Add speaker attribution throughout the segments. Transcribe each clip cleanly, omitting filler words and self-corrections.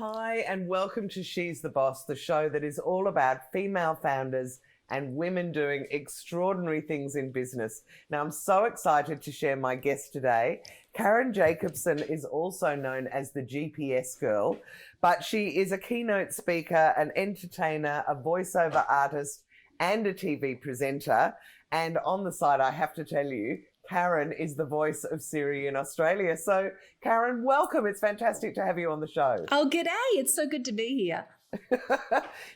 Speaker 1: Hi and welcome to She's the Boss, the show that is all about female founders and women doing extraordinary things in business. Now, I'm so excited to share my guest today. Karen Jacobsen is also known as the GPS girl, but she is a keynote speaker, an entertainer, a voiceover artist, and a TV presenter. And on the side, I have to tell you, Karen is the voice of Siri in Australia. So, Karen, welcome. It's fantastic to have you on the show.
Speaker 2: Oh, g'day. It's so good to be here.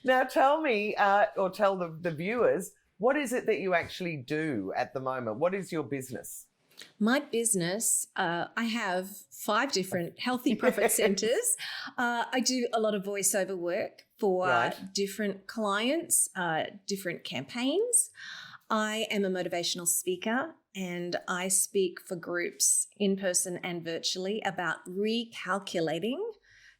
Speaker 1: Now, tell me, or tell the viewers, what is it that you actually do at the moment? What is your business?
Speaker 2: My business, I have 5 different healthy profit centres. I do a lot of voiceover work for different clients, different campaigns. I am a motivational speaker and I speak for groups in person and virtually about recalculating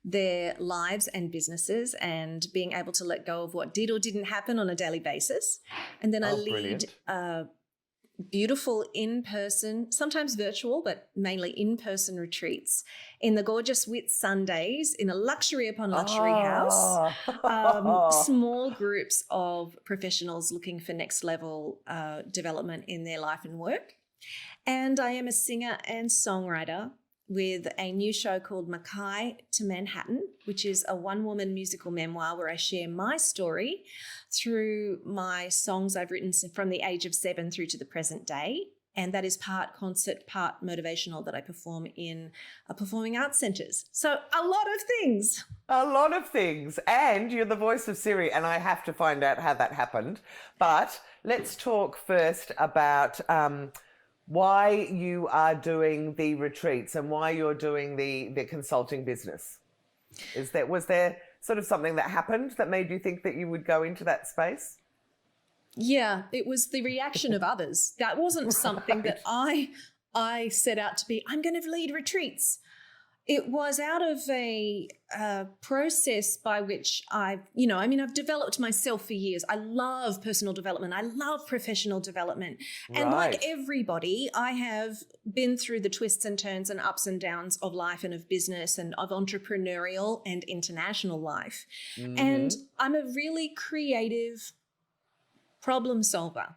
Speaker 2: their lives and businesses and being able to let go of what did or didn't happen on a daily basis. And then I lead beautiful in-person, sometimes virtual, but mainly in-person retreats in the gorgeous Whitsundays in a luxury upon luxury house. Small groups of professionals looking for next level development in their life and work. And I am a singer and songwriter with a new show called Mackay to Manhatten, which is a one-woman musical memoir where I share my story through my songs I've written from the age of 7 through to the present day. And that is part concert, part motivational that I perform in performing arts centres. So a lot of things.
Speaker 1: A lot of things. And you're the voice of Siri, and I have to find out how that happened. But let's talk first about why you are doing the retreats and why you're doing the consulting business. Was there sort of something that happened that made you think that you would go into that space?
Speaker 2: Yeah, it was the reaction of others. That wasn't something that I set out to be, I'm going to lead retreats. It was out of a process by which I've developed myself for years. I love personal development. I love professional development. And like everybody, I have been through the twists and turns and ups and downs of life and of business and of entrepreneurial and international life. Mm-hmm. And I'm a really creative problem solver.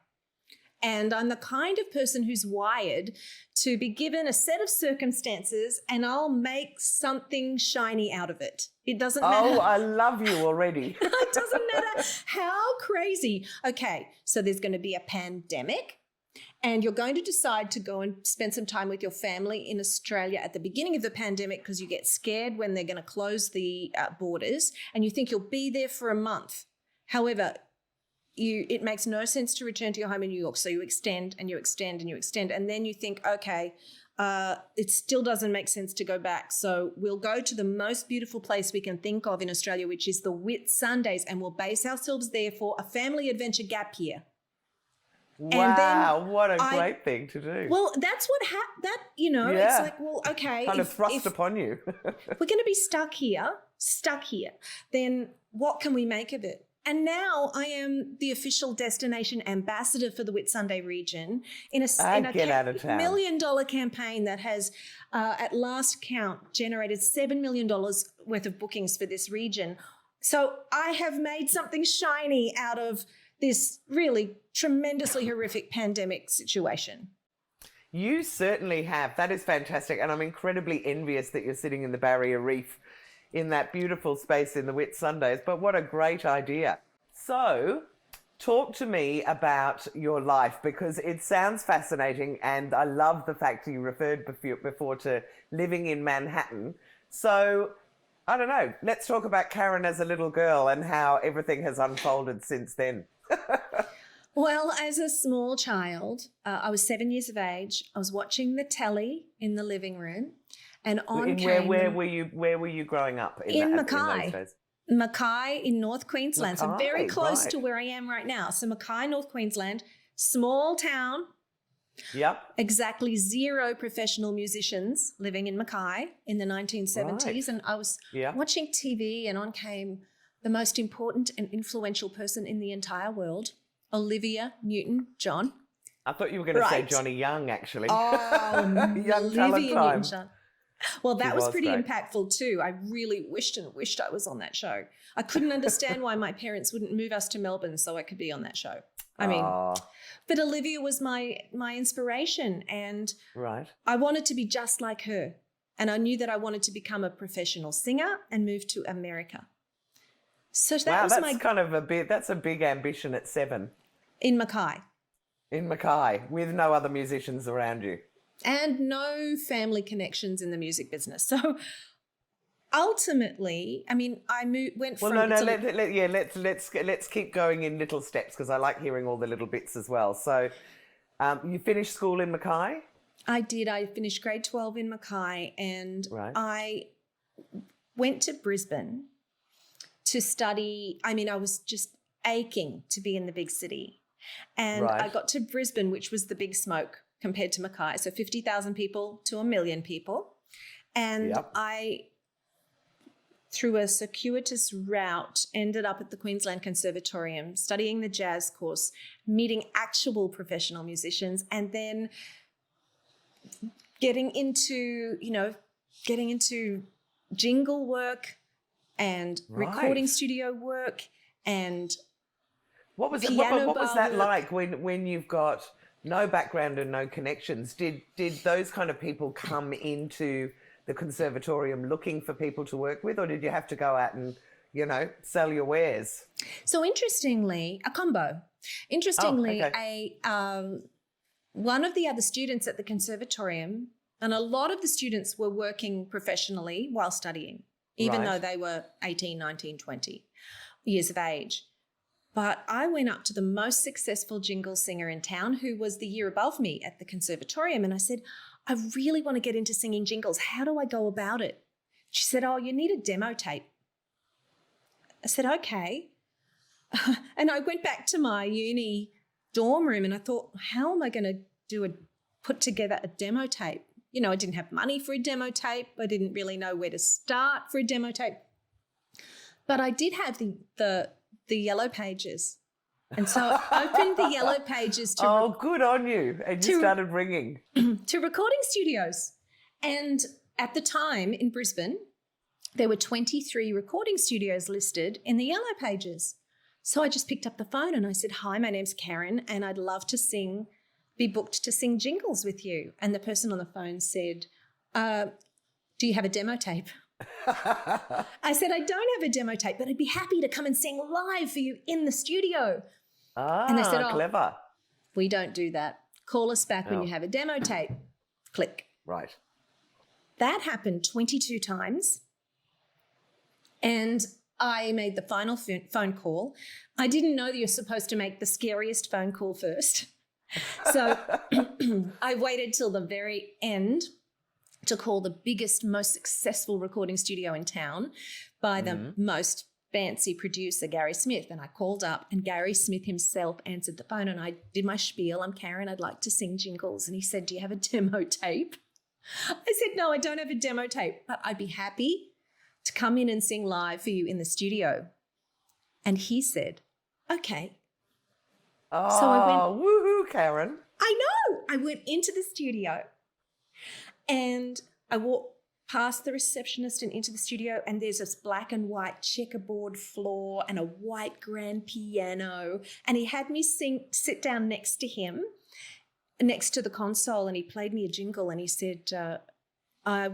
Speaker 2: And I'm the kind of person who's wired to be given a set of circumstances and I'll make something shiny out of it. It doesn't matter.
Speaker 1: Oh, I love you already.
Speaker 2: It doesn't matter how crazy. Okay, so there's going to be a pandemic and you're going to decide to go and spend some time with your family in Australia at the beginning of the pandemic because you get scared when they're going to close the borders and you think you'll be there for a month. However, it makes no sense to return to your home in New York. So you extend and you extend and you extend. And then you think, okay, it still doesn't make sense to go back. So we'll go to the most beautiful place we can think of in Australia, which is the Whitsundays, and we'll base ourselves there for a family adventure gap year.
Speaker 1: Wow, what a great thing to do.
Speaker 2: Well, that's what it's like, well, okay.
Speaker 1: Kind of thrust upon you.
Speaker 2: We're going to be stuck here, then what can we make of it? And now I am the official destination ambassador for the Whitsunday region in a $1 million campaign that has, at last count, generated $7 million worth of bookings for this region. So I have made something shiny out of this really tremendously horrific pandemic situation.
Speaker 1: You certainly have. That is fantastic. And I'm incredibly envious that you're sitting in the Barrier Reef in that beautiful space in the Whitsundays, but what a great idea. So talk to me about your life because it sounds fascinating and I love the fact you referred before to living in Manhattan. So I don't know, let's talk about Karen as a little girl and how everything has unfolded since then.
Speaker 2: Well, as a small child, I was 7 years of age. I was watching the telly in the living room. And
Speaker 1: where were you growing up?
Speaker 2: In Mackay. Mackay in North Queensland. So very close to where I am right now. So Mackay, North Queensland, small town.
Speaker 1: Yep.
Speaker 2: Exactly 0 professional musicians living in Mackay in the 1970s. Right. And I was watching TV and on came the most important and influential person in the entire world, Olivia Newton-John.
Speaker 1: I thought you were going to say Johnny Young, actually.
Speaker 2: Oh,
Speaker 1: Young
Speaker 2: Olivia Newton-John. Well, that was pretty
Speaker 1: great.
Speaker 2: impactful too. I really wished I was on that show. I couldn't understand why my parents wouldn't move us to Melbourne so I could be on that show. I mean, but Olivia was my inspiration, and
Speaker 1: right.
Speaker 2: I wanted to be just like her. And I knew that I wanted to become a professional singer and move to America. So that was
Speaker 1: that's a big ambition at 7.
Speaker 2: In Mackay.
Speaker 1: In Mackay, with no other musicians around you.
Speaker 2: And no family connections in the music business. So ultimately, I mean, I went from...
Speaker 1: Well, let's keep going in little steps, because I like hearing all the little bits as well. So you finished school in Mackay?
Speaker 2: I did. I finished grade 12 in Mackay, and
Speaker 1: right.
Speaker 2: I went to Brisbane to study. I mean, I was just aching to be in the big city. And
Speaker 1: right.
Speaker 2: I got to Brisbane, which was the big smoke compared to Mackay. So 50,000 people to 1 million people. And
Speaker 1: yep.
Speaker 2: I, through a circuitous route, ended up at the Queensland Conservatorium studying the jazz course, meeting actual professional musicians, and then getting into jingle work and
Speaker 1: right.
Speaker 2: recording studio work and
Speaker 1: what was that like when you've got no background and no connections? Did those kind of people come into the conservatorium looking for people to work with, or did you have to go out and, sell your wares?
Speaker 2: So interestingly, a combo. Interestingly, one of the other students at the conservatorium, and a lot of the students were working professionally while studying, even though they were 18, 19, 20 years of age. But I went up to the most successful jingle singer in town, who was the year above me at the conservatorium, and I said, I really want to get into singing jingles. How do I go about it? She said, oh, you need a demo tape. I said, okay. And I went back to my uni dorm room and I thought, how am I going to put together a demo tape? I didn't have money for a demo tape. I didn't really know where to start for a demo tape. But I did have the yellow pages. And so I opened the yellow pages to...
Speaker 1: Oh, good on you. And you started ringing.
Speaker 2: To recording studios. And at the time in Brisbane, there were 23 recording studios listed in the yellow pages. So I just picked up the phone and I said, hi, my name's Karen, and I'd love to be booked to sing jingles with you. And the person on the phone said, do you have a demo tape? I said, I don't have a demo tape, but I'd be happy to come and sing live for you in the studio. And they said,
Speaker 1: clever.
Speaker 2: We don't do that. Call us back when you have a demo tape. Click.
Speaker 1: Right.
Speaker 2: That happened 22 times. And I made the final phone call. I didn't know that you're supposed to make the scariest phone call first. So I waited till the very end to call the biggest, most successful recording studio in town by the most fancy producer, Gary Smith. And I called up and Gary Smith himself answered the phone and I did my spiel. I'm Karen, I'd like to sing jingles. And he said, do you have a demo tape? I said, no, I don't have a demo tape, but I'd be happy to come in and sing live for you in the studio. And he said, okay.
Speaker 1: Oh, so I went, woohoo, Karen.
Speaker 2: I know. I went into the studio and I walked past the receptionist and into the studio, and there's this black and white checkerboard floor and a white grand piano. And he had me sit down next to him, next to the console, and he played me a jingle and he said, I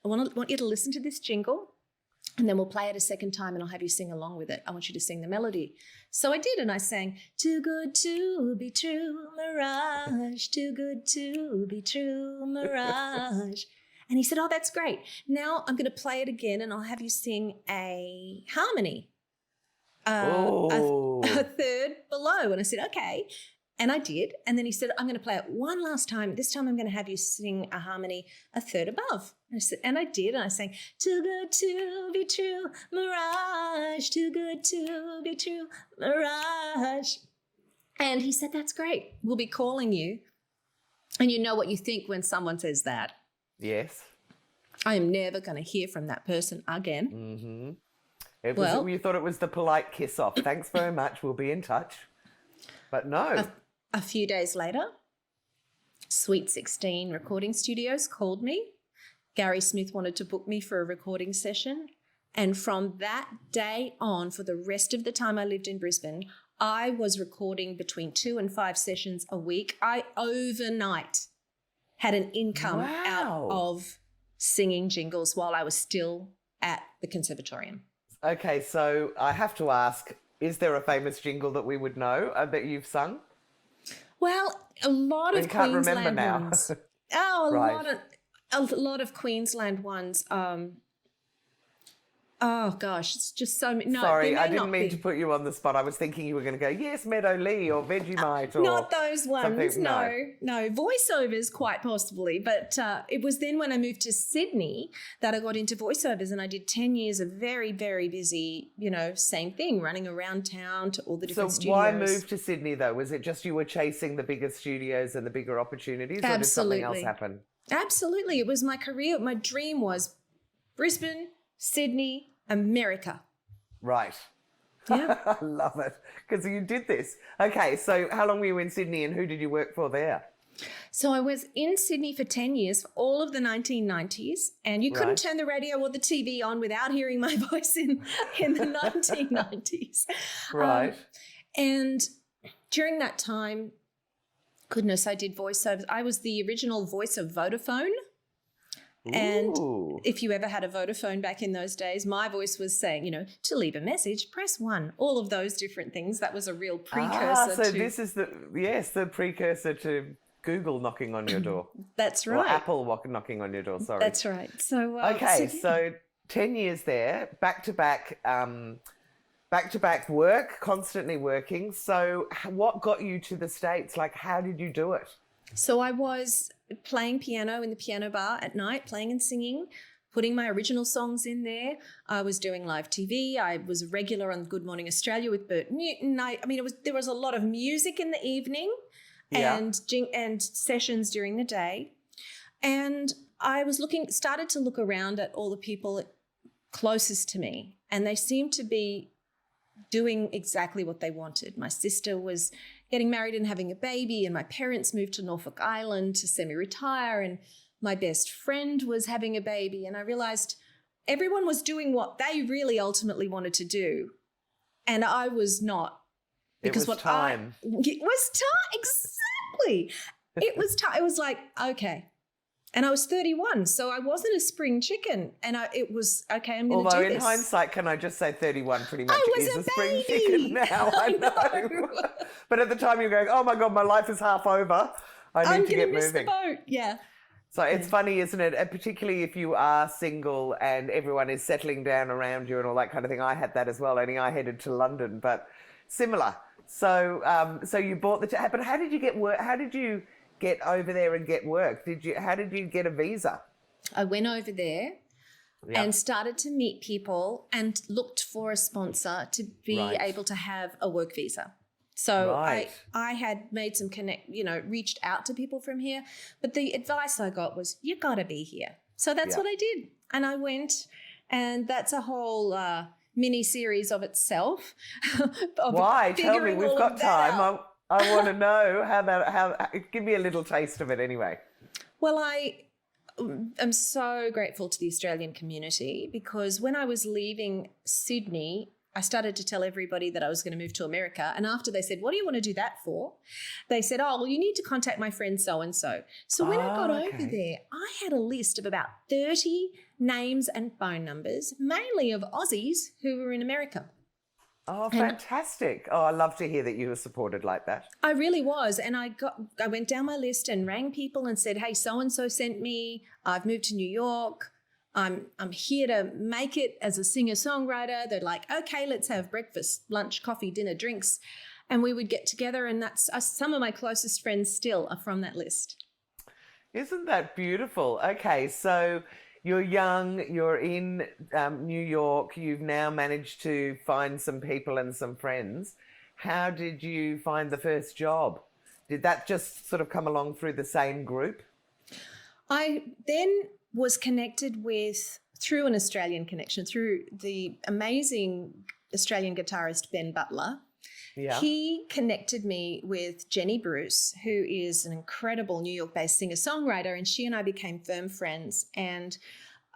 Speaker 2: want you to listen to this jingle, and then we'll play it a second time and I'll have you sing along with it. I want you to sing the melody. So I did, and I sang, too good to be true, mirage, too good to be true, mirage. And he said, oh, that's great. Now I'm going to play it again and I'll have you sing a harmony, a third below. And I said, okay. And I did. And then he said, I'm going to play it one last time. This time I'm going to have you sing a harmony a third above. And I did. And I sang, too good to be true, mirage, too good to be true, mirage. And he said, that's great. We'll be calling you. And you know what you think when someone says that.
Speaker 1: Yes.
Speaker 2: I am never going to hear from that person again.
Speaker 1: Mm-hmm. You thought it was the polite kiss off. Thanks very much. We'll be in touch. But no.
Speaker 2: A few days later, Sweet 16 Recording Studios called me, Gary Smith wanted to book me for a recording session. And from that day on, for the rest of the time I lived in Brisbane, I was recording between 2 and 5 sessions a week. I overnight had an income out of singing jingles while I was still at the conservatorium.
Speaker 1: Okay, so I have to ask, is there a famous jingle that we would know that you've sung?
Speaker 2: Well, a lot of Queensland ones. Oh, a lot of Queensland ones. Oh gosh, it's just so many. No,
Speaker 1: sorry, I didn't mean to put you on the spot. I was thinking you were going to go, yes, Meadow Lee or Vegemite or
Speaker 2: not those ones.
Speaker 1: No,
Speaker 2: voiceovers quite possibly. But it was then when I moved to Sydney that I got into voiceovers, and I did 10 years of very, very busy, same thing, running around town to all the different studios.
Speaker 1: So why move to Sydney though? Was it just you were chasing the bigger studios and the bigger opportunities, or did something else happen?
Speaker 2: Absolutely. It was my career. My dream was Brisbane, Sydney, America.
Speaker 1: Right.
Speaker 2: Yeah.
Speaker 1: I love it. Because you did this. Okay, so how long were you in Sydney and who did you work for there?
Speaker 2: So I was in Sydney for 10 years, for all of the 1990s, and you couldn't turn the radio or the TV on without hearing my voice in the 1990s.
Speaker 1: Right.
Speaker 2: And during that time, goodness, I did voiceovers. I was the original voice of Vodafone. And if you ever had a Vodafone back in those days, my voice was saying, to leave a message, press 1. All of those different things. That was a real precursor
Speaker 1: so this is the precursor to Google knocking on your door.
Speaker 2: That's right.
Speaker 1: Or Apple knocking on your door, sorry.
Speaker 2: That's right. So
Speaker 1: so 10 years there, back to back work, constantly working. So what got you to the States? Like, how did you do it?
Speaker 2: So I was playing piano in the piano bar at night, playing and singing, putting my original songs in there. I was doing live TV. I was a regular on Good Morning Australia with Bert Newton. There was a lot of music in the evening and sessions during the day. And I was started to look around at all the people closest to me, and they seemed to be doing exactly what they wanted. My sister was getting married and having a baby, and my parents moved to Norfolk Island to semi-retire, and my best friend was having a baby, and I realized everyone was doing what they really ultimately wanted to do, and I was not. Because
Speaker 1: it was time.
Speaker 2: It was time, exactly. It was time. It was like, okay. And I was 31, so I wasn't a spring chicken. And it was, okay, I'm going to do this.
Speaker 1: Although in hindsight, can I just say 31 pretty much is a spring chicken now? I know. But at the time you're going, oh my God, my life is half over. I need to get moving. I'm going to miss the boat,
Speaker 2: yeah.
Speaker 1: So it's funny, isn't it? And particularly if you are single and everyone is settling down around you and all that kind of thing. I had that as well, only I headed to London, but similar. So so you bought but how did you get work? How did you get over there and get work? How did you get a visa?
Speaker 2: I went over there and started to meet people and looked for a sponsor to be able to have a work visa. So I had made some reached out to people from here, but the advice I got was, you got to be here. So that's what I did. And I went, and that's a whole mini series of itself.
Speaker 1: Why? Tell me, we've got time. I want to know how give me a little taste of it anyway.
Speaker 2: Well, I am so grateful to the Australian community, because when I was leaving Sydney, I started to tell everybody that I was going to move to America. And after they said, what do you want to do that for? They said, oh, well, you need to contact my friend so-and-so. So when I got over there, I had a list of about 30 names and phone numbers, mainly of Aussies who were in America.
Speaker 1: Oh, fantastic. I love to hear that you were supported like that.
Speaker 2: I really was. And I went down my list and rang people and said, hey, so-and-so sent me. I've moved to New York. I'm here to make it as a singer-songwriter. They're like, okay, let's have breakfast, lunch, coffee, dinner, drinks. And we would get together, and that's some of my closest friends still are from that list.
Speaker 1: Isn't that beautiful? Okay, so you're young, you're in New York, you've now managed to find some people and some friends. How did you find the first job? Did that just sort of come along through the same group?
Speaker 2: I then was connected through an Australian connection, through the amazing Australian guitarist Ben Butler.
Speaker 1: Yeah.
Speaker 2: He connected me with Jenny Bruce, who is an incredible New York-based singer-songwriter, and she and I became firm friends. And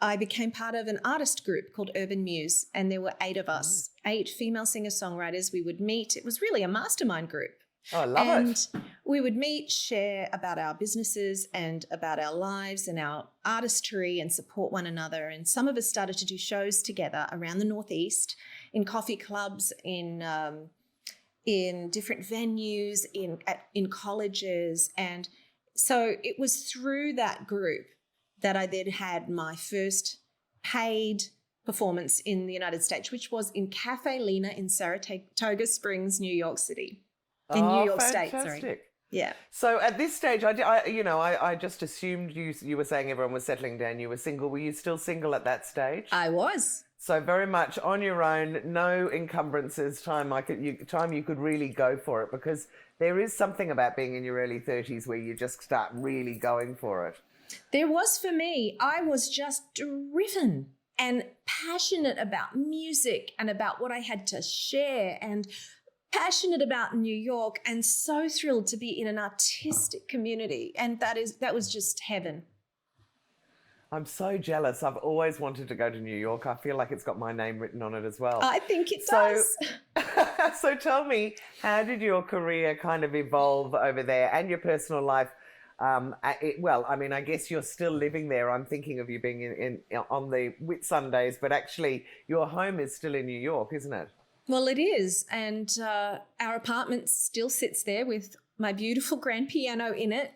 Speaker 2: I became part of an artist group called Urban Muse, and there were 8 of us, 8 female singer-songwriters. We would meet. It was really a mastermind group.
Speaker 1: Oh, I love it.
Speaker 2: And we would meet, share about our businesses and about our lives and our artistry and support one another. And some of us started to do shows together around the Northeast, in coffee clubs, in different venues, in colleges. And so it was through that group that I then had my first paid performance in the United States, which was in Cafe Lena in Saratoga Springs, New York City. In New York State, sorry. Yeah.
Speaker 1: So at this stage, I just assumed you were saying everyone was settling down. You were single. Were you still single at that stage?
Speaker 2: I was.
Speaker 1: So very much on your own, no encumbrances, time you could really go for it, because there is something about being in your early 30s where you just start really going for it.
Speaker 2: There was for me. I was just driven and passionate about music and about what I had to share, and passionate about New York, and so thrilled to be in an artistic community. And that was just heaven.
Speaker 1: I'm so jealous. I've always wanted to go to New York. I feel like it's got my name written on it as well.
Speaker 2: I think it does.
Speaker 1: So tell me, how did your career kind of evolve over there, and your personal life? I guess you're still living there. I'm thinking of you being on the Whitsundays, but actually your home is still in New York, isn't it?
Speaker 2: Well, it is. And our apartment still sits there with my beautiful grand piano in it.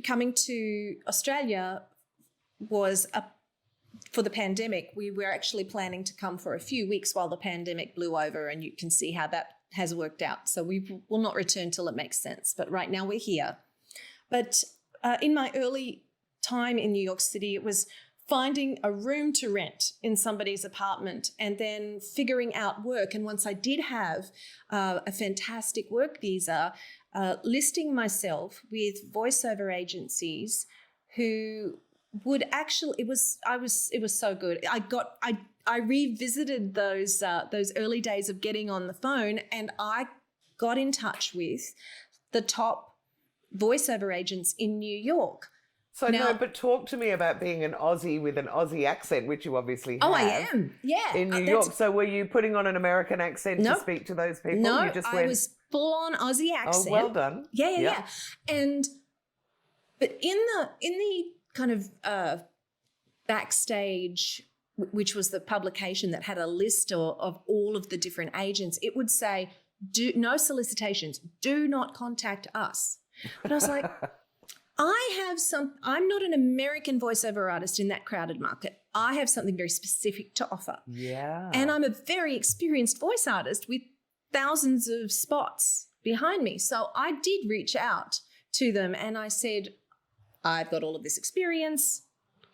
Speaker 2: Coming to Australia was for the pandemic. We were actually planning to come for a few weeks while the pandemic blew over, and you can see how that has worked out. So we will not return till it makes sense. But right now we're here. But in my early time in New York City, it was finding a room to rent in somebody's apartment and then figuring out work. And once I did have a fantastic work visa, listing myself with voiceover agencies who would actually, it was so good. I revisited those early days of getting on the phone, and I got in touch with the top voiceover agents in New York.
Speaker 1: So no, but talk to me about being an Aussie with an Aussie accent, which you obviously have.
Speaker 2: Oh, I am, yeah.
Speaker 1: In New York. So were you putting on an American accent to speak to those people?
Speaker 2: No,
Speaker 1: you just
Speaker 2: I was full on Aussie accent.
Speaker 1: Oh, well done.
Speaker 2: Yeah. But in the kind of backstage, which was the publication that had a list of all of the different agents, it would say, no solicitations, do not contact us. But I was like, I'm not an American voiceover artist in that crowded market. I have something very specific to offer.
Speaker 1: Yeah.
Speaker 2: And I'm a very experienced voice artist with thousands of spots behind me. So I did reach out to them and I said, I've got all of this experience.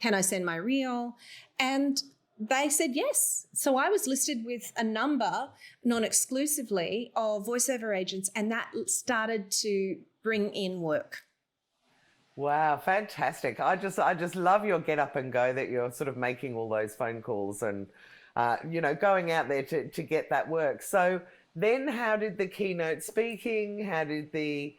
Speaker 2: Can I send my reel? And they said yes. So I was listed with a number, non-exclusively, of voiceover agents, and that started to bring in work.
Speaker 1: Wow, fantastic. I just love your get up and go, that you're sort of making all those phone calls and, going out there to get that work. So then how did the keynote speaking, how did the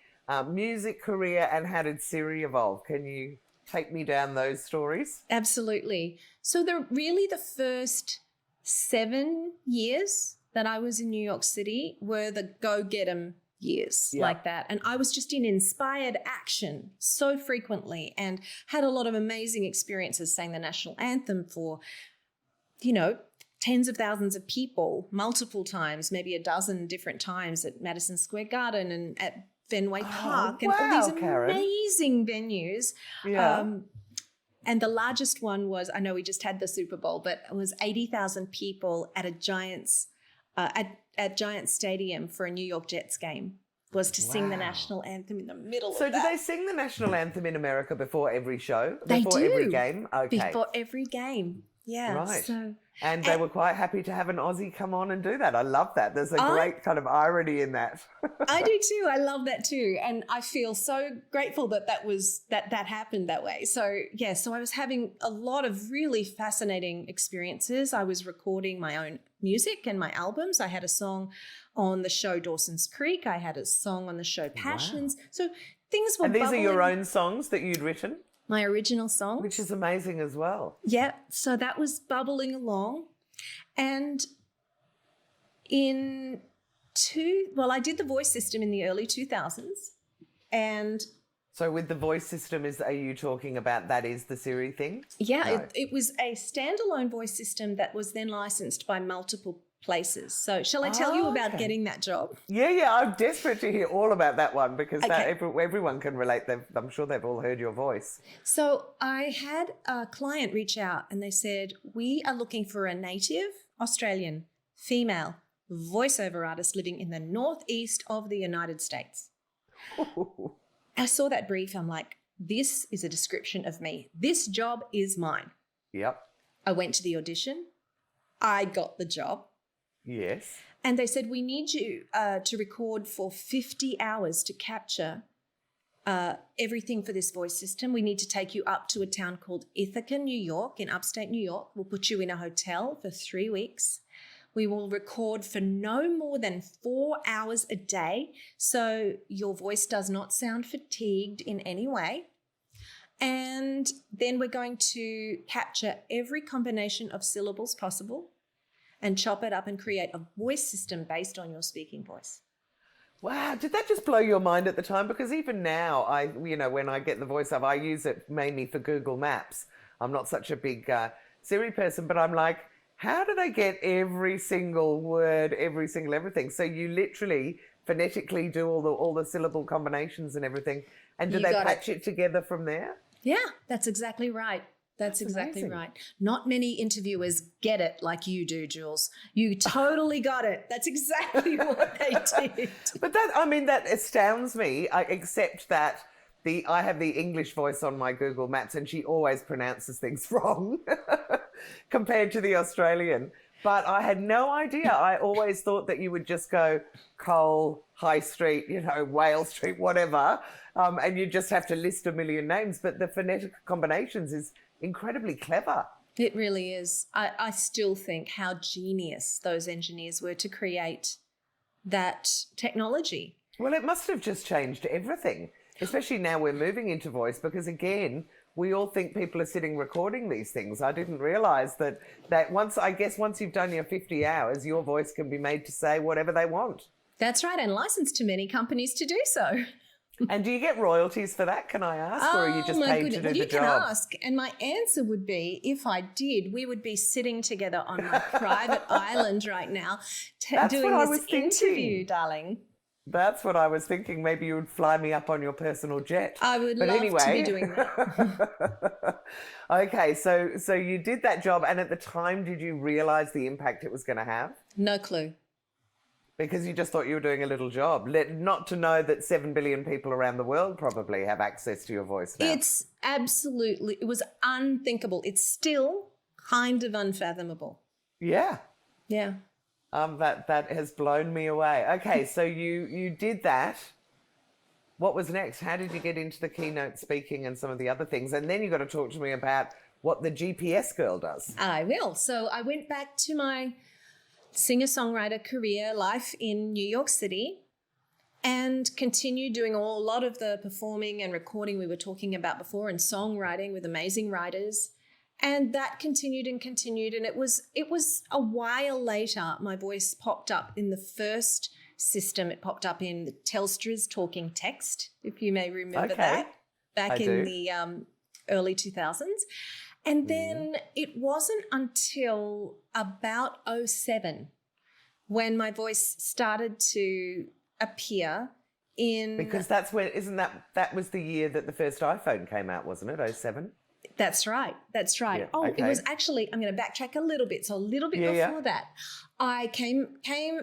Speaker 1: music career, and how did Siri evolve? Can you take me down those stories?
Speaker 2: Absolutely. So the first 7 years that I was in New York City were the go-get 'em years, like that. And I was just in inspired action so frequently and had a lot of amazing experiences, sang the national anthem for, tens of thousands of people multiple times, maybe a dozen different times at Madison Square Garden and at Fenway Park and all these amazing venues.
Speaker 1: Yeah.
Speaker 2: And the largest one was, I know we just had the Super Bowl, but it was 80,000 people at a Giants at Giants Stadium for a New York Jets game, was to sing the national anthem in the middle of that.
Speaker 1: So do they sing the national anthem in America before every show?
Speaker 2: They
Speaker 1: before
Speaker 2: do.
Speaker 1: Every game? Okay.
Speaker 2: Before every game. Yeah.
Speaker 1: Right.
Speaker 2: So,
Speaker 1: And they were quite happy to have an Aussie come on and do that. I love that. There's a great kind of irony in that.
Speaker 2: I do too. I love that too. And I feel so grateful that that happened that way. So yeah, so I was having a lot of really fascinating experiences. I was recording my own music and my albums. I had a song on the show Dawson's Creek. I had a song on the show Passions. Wow. So things were
Speaker 1: And these
Speaker 2: bubbling.
Speaker 1: are your own songs that you'd written?
Speaker 2: My original songs.
Speaker 1: Which is amazing as well.
Speaker 2: Yeah. So that was bubbling along. And I did the voice system in the early 2000s. And
Speaker 1: so with the voice system, are you talking about that is the Siri thing?
Speaker 2: Yeah, no. It was a standalone voice system that was then licensed by multiple places. So shall I tell you about getting that job?
Speaker 1: Yeah. I'm desperate to hear all about that one because everyone can relate. I'm sure they've all heard your voice.
Speaker 2: So I had a client reach out and they said, we are looking for a native Australian female voiceover artist living in the northeast of the United States. I saw that brief. I'm like, this is a description of me. This job is mine.
Speaker 1: Yep.
Speaker 2: I went to the audition. I got the job.
Speaker 1: Yes.
Speaker 2: And they said, we need you to record for 50 hours to capture everything for this voice system. We need to take you up to a town called Ithaca, New York, in upstate New York. We'll put you in a hotel for 3 weeks. We will record for no more than 4 hours a day, so your voice does not sound fatigued in any way. And then we're going to capture every combination of syllables possible and chop it up and create a voice system based on your speaking voice.
Speaker 1: Wow, did that just blow your mind at the time? Because even now, when I get the voiceover, I use it mainly for Google Maps. I'm not such a big Siri person, but I'm like, how do they get every single word, every single everything? So you literally phonetically do all the syllable combinations and everything. And do they patch it together from there?
Speaker 2: Yeah, that's exactly right. That's exactly
Speaker 1: amazing.
Speaker 2: Right. Not many interviewers get it like you do, Jules. You totally got it. That's exactly what they did.
Speaker 1: But that astounds me, except that I have the English voice on my Google Maps and she always pronounces things wrong compared to the Australian. But I had no idea. I always thought that you would just go Cole, High Street, Whale Street, whatever, and you just have to list a million names. But the phonetic combinations is incredibly clever.
Speaker 2: It really is. I still think how genius those engineers were to create that technology.
Speaker 1: Well, it must have just changed everything, especially now we're moving into voice because, again, we all think people are sitting recording these things. I didn't realise that once you've done your 50 hours, your voice can be made to say whatever they want.
Speaker 2: That's right, and licensed to many companies to do so.
Speaker 1: And do you get royalties for that, can I ask? Or are you just paid to do the job?
Speaker 2: You can ask. And my answer would be, if I did, we would be sitting together on my private island right now doing this interview, darling.
Speaker 1: That's what I was thinking. Maybe you would fly me up on your personal jet.
Speaker 2: I would love to be doing that.
Speaker 1: Okay, so you did that job, and at the time, did you realise the impact it was going to have?
Speaker 2: No clue.
Speaker 1: Because you just thought you were doing a little job. Not to know that 7 billion people around the world probably have access to your voice now.
Speaker 2: It was unthinkable. It's still kind of unfathomable.
Speaker 1: Yeah.
Speaker 2: Yeah.
Speaker 1: That has blown me away. Okay, so you did that. What was next? How did you get into the keynote speaking and some of the other things? And then you got to talk to me about what the GPS girl does.
Speaker 2: I will. So I went back to my singer-songwriter career life in New York City and continued doing a lot of the performing and recording we were talking about before and songwriting with amazing writers. And that continued and continued. And it was a while later, my voice popped up in the first system. It popped up in Telstra's Talking Text, if you may remember that, back in the early 2000s. And then it wasn't until about 2007 when my voice started to appear in...
Speaker 1: Because that's when, that was the year that the first iPhone came out, wasn't it, 2007?
Speaker 2: That's right. That's right.
Speaker 1: Yeah,
Speaker 2: Oh,
Speaker 1: okay.
Speaker 2: it was actually, I'm going to backtrack a little bit. So a little bit before that, I came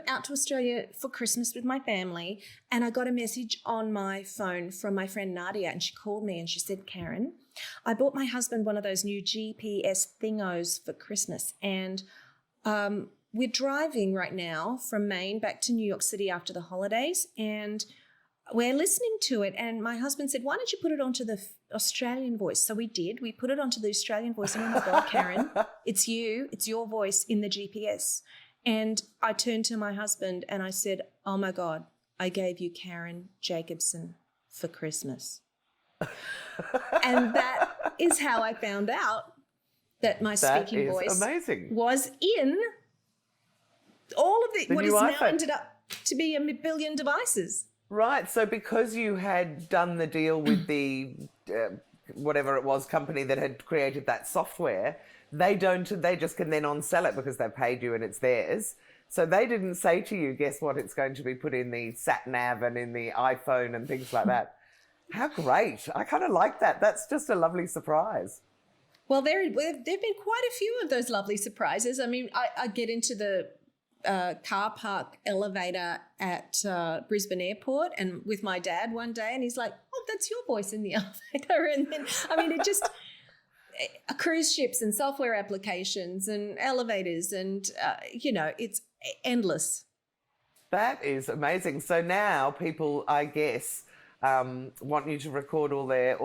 Speaker 2: out to Australia for Christmas with my family, and I got a message on my phone from my friend Nadia, and she called me and she said, Karen, I bought my husband one of those new GPS thingos for Christmas, and we're driving right now from Maine back to New York City after the holidays, and we're listening to it. And my husband said, why don't you put it onto the Australian voice? So we did. We put it onto the Australian voice. And oh my God, Karen, it's your voice in the GPS. And I turned to my husband and I said, oh my God, I gave you Karen Jacobsen for Christmas. And that is how I found out that my speaking voice was in all of what is now ended up to be 1 billion devices.
Speaker 1: Right. So because you had done the deal with the whatever it was company that had created that software, they just can then on-sell it because they've paid you and it's theirs. So they didn't say to you, guess what, it's going to be put in the sat nav and in the iPhone and things like that. How great. I kind of like that. That's just a lovely surprise.
Speaker 2: Well, there have been quite a few of those lovely surprises. I mean, I get into the car park elevator at Brisbane Airport and with my dad one day, and he's like, oh, that's your voice in the elevator. And then, I mean, it just cruise ships and software applications and elevators and, it's endless.
Speaker 1: That is amazing. So now people, I guess, want you to record all their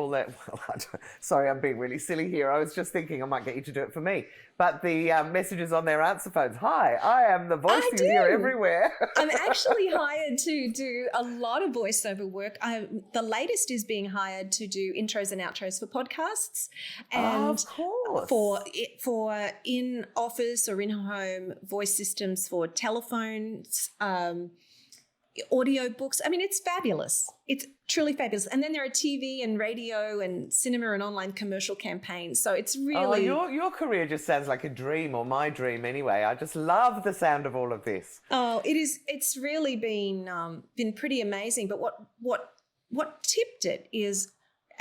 Speaker 1: sorry, I'm being really silly here. I was just thinking I might get you to do it for me. But the messages on their answer phones. Hi, I am the voice you hear everywhere.
Speaker 2: I'm actually hired to do a lot of voiceover work. The latest is being hired to do intros and outros for podcasts. And
Speaker 1: of course.
Speaker 2: For in-office or in-home voice systems for telephones, audio books. I mean, it's fabulous. It's truly fabulous. And then there are TV and radio and cinema and online commercial campaigns. So it's really...
Speaker 1: Oh, your career just sounds like a dream, or my dream anyway. I just love the sound of all of this.
Speaker 2: Oh, it is. It's really been pretty amazing. But what tipped it is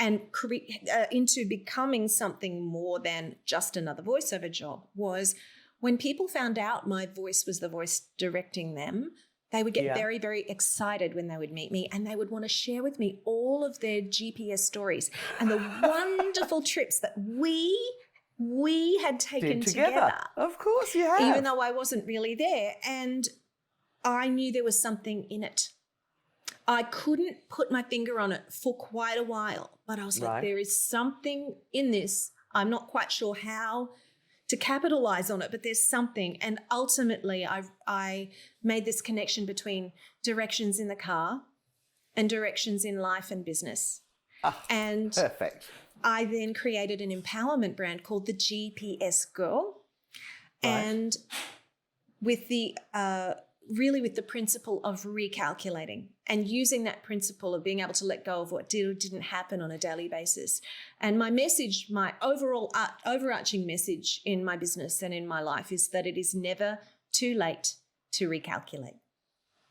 Speaker 2: into becoming something more than just another voiceover job was when people found out my voice was the voice directing them. They would get very, very excited when they would meet me, and they would want to share with me all of their GPS stories and the wonderful trips that we had taken together.
Speaker 1: Of course you have.
Speaker 2: Even though I wasn't really there, and I knew there was something in it. I couldn't put my finger on it for quite a while, but I was like, there is something in this. I'm not quite sure how to capitalize on it, but there's something. And ultimately I made this connection between directions in the car and directions in life and business. And
Speaker 1: perfect.
Speaker 2: I then created an empowerment brand called the GPS Girl. Right. And with the with the principle of recalculating and using that principle of being able to let go of what did or didn't happen on a daily basis. And my message, my overall overarching message in my business and in my life is that it is never too late to recalculate.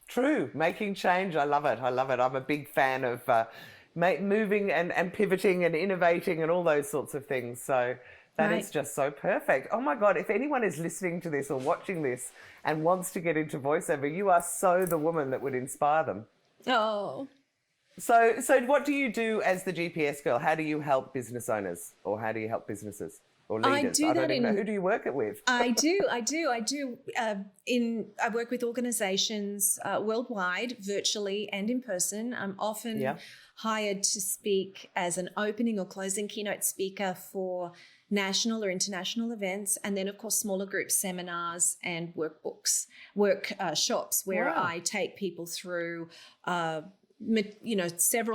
Speaker 2: True.
Speaker 1: Making change. I love it. I'm a big fan of moving and pivoting and innovating and all those sorts of things. So that is just so perfect. Oh my God, if anyone is listening to this or watching this and wants to get into voiceover, you are so the woman that would inspire them.
Speaker 2: Oh.
Speaker 1: So what do you do as the GPS girl? How do you help business owners, or how do you help businesses or leaders? I don't even know. Who do you work it with?
Speaker 2: I do. I work with organizations worldwide, virtually and in person. I'm often hired to speak as an opening or closing keynote speaker for national or international events, and then of course smaller group seminars and workshops where I take people through several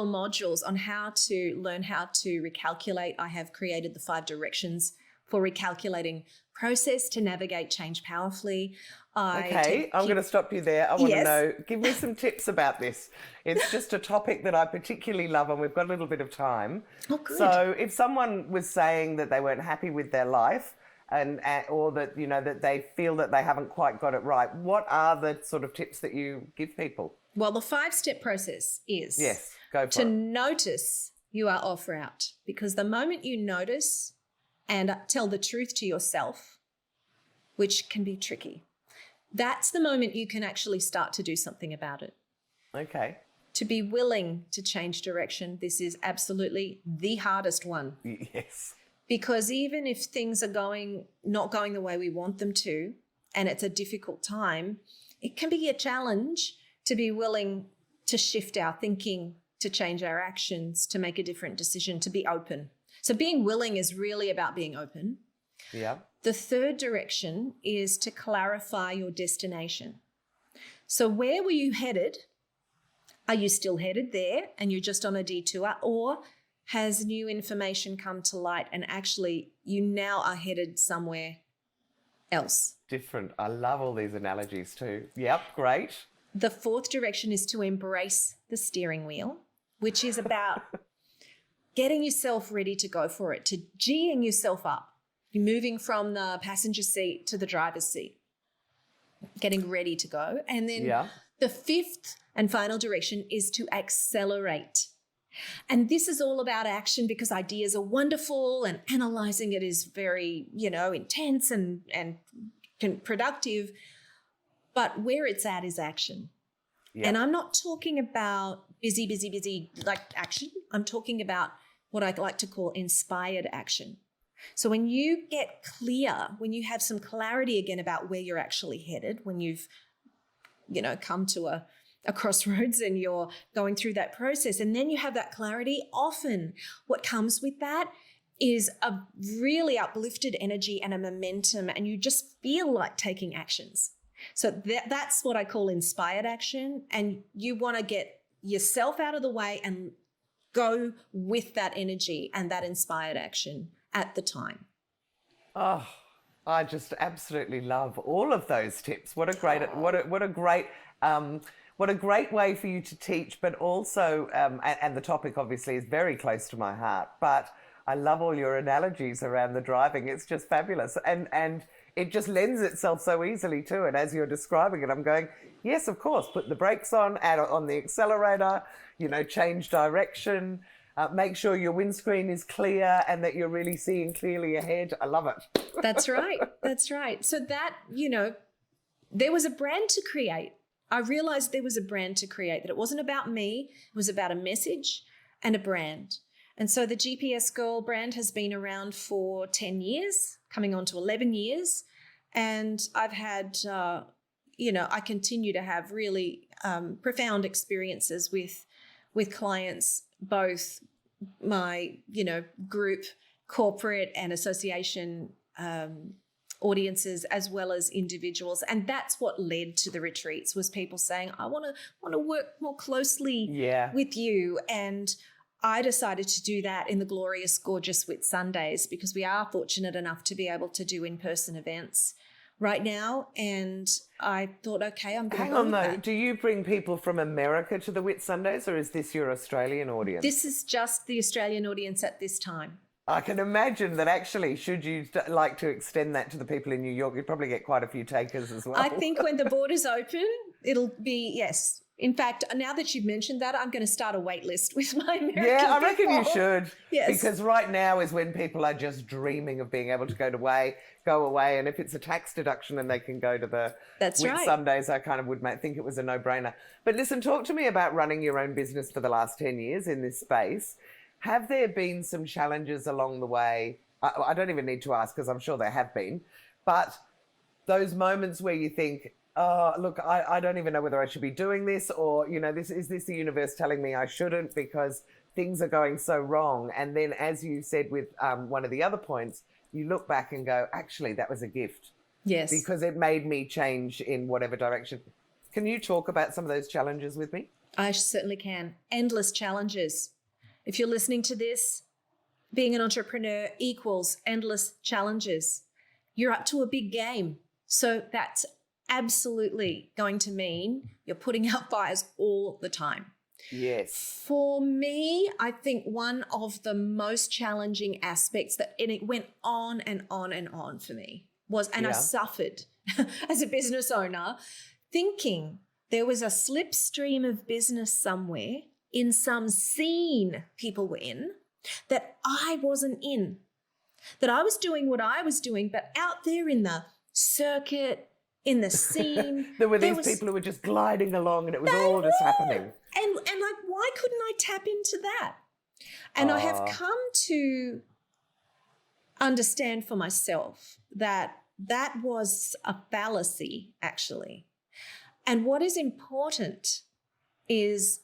Speaker 2: modules on how to learn how to recalculate. I have created the 5 directions for recalculating process to navigate change powerfully. I'm going to stop you there.
Speaker 1: I want to know, give me some tips about this. It's just a topic that I particularly love, and we've got a little bit of time.
Speaker 2: Oh, good.
Speaker 1: So if someone was saying that they weren't happy with their life or that, that they feel that they haven't quite got it right, what are the sort of tips that you give people?
Speaker 2: Well, the 5-step process is
Speaker 1: go for it.
Speaker 2: Notice you are off route, because the moment you notice and tell the truth to yourself, which can be tricky, that's the moment you can actually start to do something about it.
Speaker 1: Okay.
Speaker 2: To be willing to change direction, this is absolutely the hardest one.
Speaker 1: Yes.
Speaker 2: Because even if things are not going the way we want them to, and it's a difficult time, it can be a challenge to be willing to shift our thinking, to change our actions, to make a different decision, to be open. So being willing is really about being open.
Speaker 1: Yeah.
Speaker 2: The third direction is to clarify your destination. So where were you headed? Are you still headed there and you're just on a detour, or has new information come to light and actually you now are headed somewhere else?
Speaker 1: Different. I love all these analogies too. Yep, great.
Speaker 2: The fourth direction is to embrace the steering wheel, which is about getting yourself ready to go for it, to G'ing yourself up. You're moving from the passenger seat to the driver's seat, getting ready to go. And then the fifth and final direction is to accelerate. And this is all about action, because ideas are wonderful and analyzing it is very, intense and productive. But where it's at is action. Yeah. And I'm not talking about busy, like action. I'm talking about what I like to call inspired action. So when you get clear, when you have some clarity again about where you're actually headed, when you've, come to a crossroads and you're going through that process, and then you have that clarity, often what comes with that is a really uplifted energy and a momentum, and you just feel like taking actions. So that's what I call inspired action, and you want to get yourself out of the way and go with that energy and that inspired action at the time.
Speaker 1: Oh, I just absolutely love all of those tips. What a great way for you to teach, but also, and the topic obviously is very close to my heart, but I love all your analogies around the driving. It's just fabulous. And it just lends itself so easily to it. As you're describing it, I'm going, yes, of course, put the brakes on, add on the accelerator, change direction, make sure your windscreen is clear and that you're really seeing clearly ahead. I love it.
Speaker 2: That's right. That's right. So that, there was a brand to create. I realized there was a brand to create, that it wasn't about me. It was about a message and a brand. And so the GPS Girl brand has been around for 10 years, coming on to 11 years. And I've had, I continue to have really profound experiences with clients, both my, group, corporate and association audiences, as well as individuals. And that's what led to the retreats, was people saying, I want to work more closely with you. And I decided to do that in the glorious, gorgeous Whitsundays, because we are fortunate enough to be able to do in-person events right now. And I thought, okay, I'm going to go with that.
Speaker 1: Do you bring people from America to the Whitsundays, or is this your Australian audience?
Speaker 2: This is just the Australian audience at this time.
Speaker 1: I can imagine that actually, should you like to extend that to the people in New York, you'd probably get quite a few takers as well.
Speaker 2: I think when the borders open, it'll be, yes. In fact, now that you've mentioned that, I'm going to start a wait list with my American
Speaker 1: people. Yeah, I reckon
Speaker 2: people.
Speaker 1: You should.
Speaker 2: Yes.
Speaker 1: Because right now is when people are just dreaming of being able to go away. And if it's a tax deduction and they can go to the Whitsundays, I kind of would think it was a no-brainer. But listen, talk to me about running your own business for the last 10 years in this space. Have there been some challenges along the way? I don't even need to ask, because I'm sure there have been. But those moments where you think, oh, look, I don't even know whether I should be doing this, or, is this the universe telling me I shouldn't because things are going so wrong? And then, as you said with one of the other points, you look back and go, actually, that was a gift.
Speaker 2: Yes.
Speaker 1: Because it made me change in whatever direction. Can you talk about some of those challenges with me?
Speaker 2: I certainly can. Endless challenges. If you're listening to this, being an entrepreneur equals endless challenges. You're up to a big game. So that's absolutely going to mean you're putting out fires all the time.
Speaker 1: Yes.
Speaker 2: For me, I think one of the most challenging aspects and it went on and on and on for me was, and I suffered as a business owner, thinking there was a slipstream of business somewhere in some scene people were in that I wasn't in. that I was doing what I was doing, but out there in the circuit, in the scene.
Speaker 1: There were people who were just gliding along and it was all just happening.
Speaker 2: And like, why couldn't I tap into that? And I have come to understand for myself that that was a fallacy, actually. And what is important is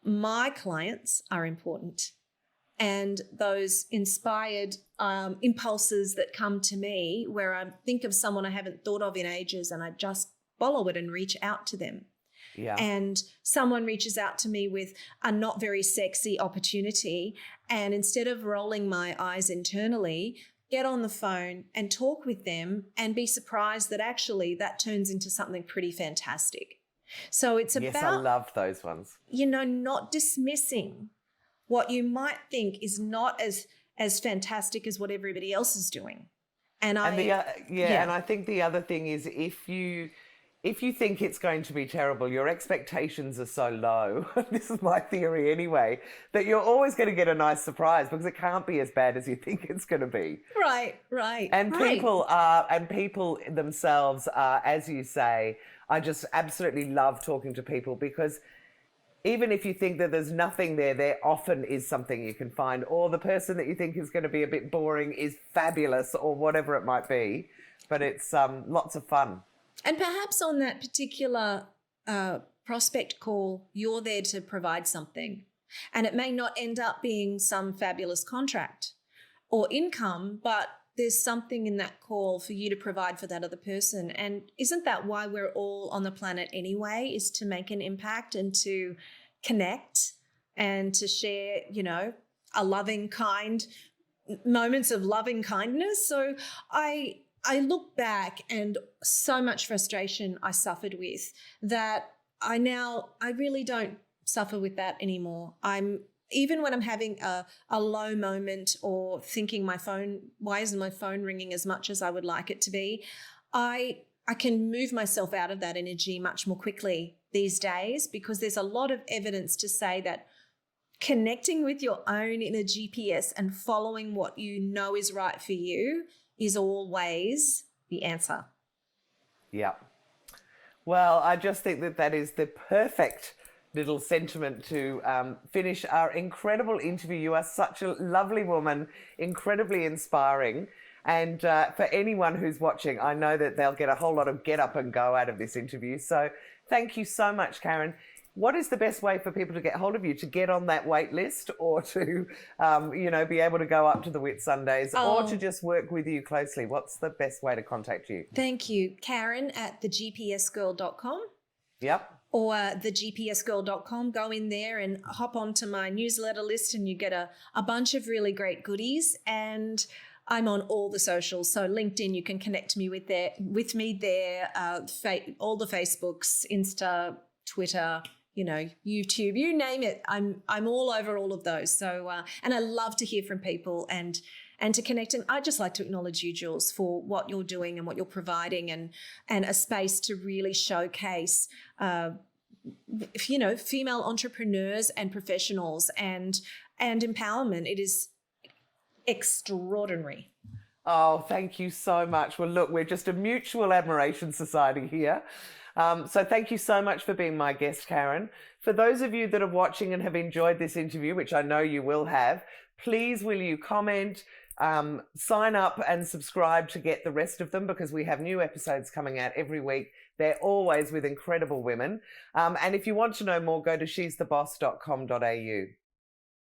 Speaker 2: my clients are important, and those inspired impulses that come to me where I think of someone I haven't thought of in ages and I just follow it and reach out to them.
Speaker 1: Yeah.
Speaker 2: And someone reaches out to me with a not very sexy opportunity, and instead of rolling my eyes internally, get on the phone and talk with them and be surprised that actually that turns into something pretty fantastic. So it's about...
Speaker 1: Yes, I love those ones.
Speaker 2: Not dismissing what you might think is not as fantastic as what everybody else is doing. And I think the other thing is if you think it's going to be terrible, your expectations are so low, this is my theory anyway, that you're always going to get a nice surprise because it can't be as bad as you think it's going to be. Right.
Speaker 1: And people themselves are, as you say, I just absolutely love talking to people because even if you think that there's nothing there often is something you can find, or the person that you think is going to be a bit boring is fabulous, or whatever it might be. But it's lots of fun.
Speaker 2: And perhaps on that particular prospect call, you're there to provide something. And it may not end up being some fabulous contract or income, but there's something in that call for you to provide for that other person. And isn't that why we're all on the planet anyway, is to make an impact and to connect and to share, a loving, kind, moments of loving kindness. So I look back and so much frustration I suffered with that I really don't suffer with that anymore. Even when I'm having a low moment or thinking why isn't my phone ringing as much as I would like it to be, I can move myself out of that energy much more quickly these days because there's a lot of evidence to say that connecting with your own inner GPS and following what you know is right for you is always the answer.
Speaker 1: Yeah. Well, I just think that is the perfect little sentiment to finish our incredible interview. You are such a lovely woman, incredibly inspiring. And for anyone who's watching, I know that they'll get a whole lot of get up and go out of this interview. So thank you so much, Karen. What is the best way for people to get hold of you, to get on that wait list, or to, be able to go up to the Whitsundays, or to just work with you closely? What's the best way to contact you?
Speaker 2: Thank you. Karen at thegpsgirl.com.
Speaker 1: Yep.
Speaker 2: Or thegpsgirl.com. Go in there and hop onto my newsletter list and you get a bunch of really great goodies. And I'm on all the socials. So LinkedIn, you can connect me with me there, all the Facebooks, Insta, Twitter, YouTube, you name it. I'm all over all of those. So, and I love to hear from people and to connect. And I'd just like to acknowledge you, Jules, for what you're doing and what you're providing and a space to really showcase, female entrepreneurs and professionals and empowerment. It is extraordinary.
Speaker 1: Oh, thank you so much. Well, look, we're just a mutual admiration society here. So thank you so much for being my guest, Karen. For those of you that are watching and have enjoyed this interview, which I know you will have, please will you comment, sign up and subscribe to get the rest of them, because we have new episodes coming out every week. They're always with incredible women. And if you want to know more, go to shestheboss.com.au.